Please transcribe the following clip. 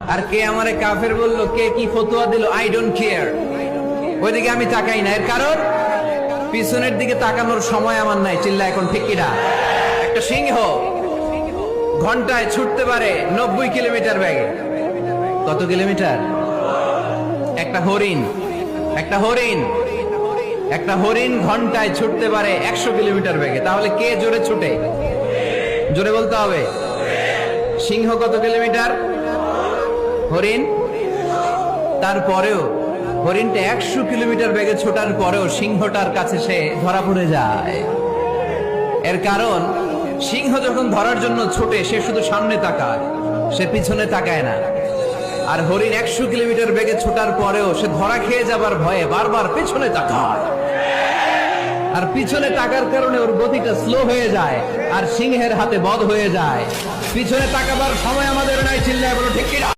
আর কে আমারে কাফের বললো, কে কি ফতোয়া দিল, আই ডোন্ট কেয়ার। ওইদিকে আমি তাকাই না। এর কারণ পিছনের দিকে তাকানোর সময় আমার নাই। চিল্লা এখন ঠিক কিনা? একটা সিংহ ঘন্টায় ছুটতে পারে 90 কিলোমিটার বেগে। কত কিলোমিটার? একটা হরিণ ঘন্টায় ছুটতে পারে 100 কিলোমিটার বেগে। তাহলে কে জোরে ছুটে? জোরে বলতে হবে। সিংহ কত কিলোমিটার? হরিণ। তারপরেও হরিণটা 100 কিলোমিটার বেগে ছোটার পরেও সিংহটার কাছে সে ধরা পড়ে যায়। এর কারণ সিংহ যখন ধরার জন্য ছোটে সে শুধু সামনে তাকায়, সে পিছনে তাকায় না। আর হরিণ 100 কিলোমিটার বেগে ছোটার পরেও সে ধরা খেয়ে যাবার ভয়ে বারবার পেছনে তাকায়। আর পিছনে তাকার কারণে ওর গতিটা স্লো হয়ে যায় আর সিংহের হাতে বধ হয়ে যায়। পিছনে তাকাবার সময় আমাদের নাই। চিল্লায় বলো ঠিক কিনা?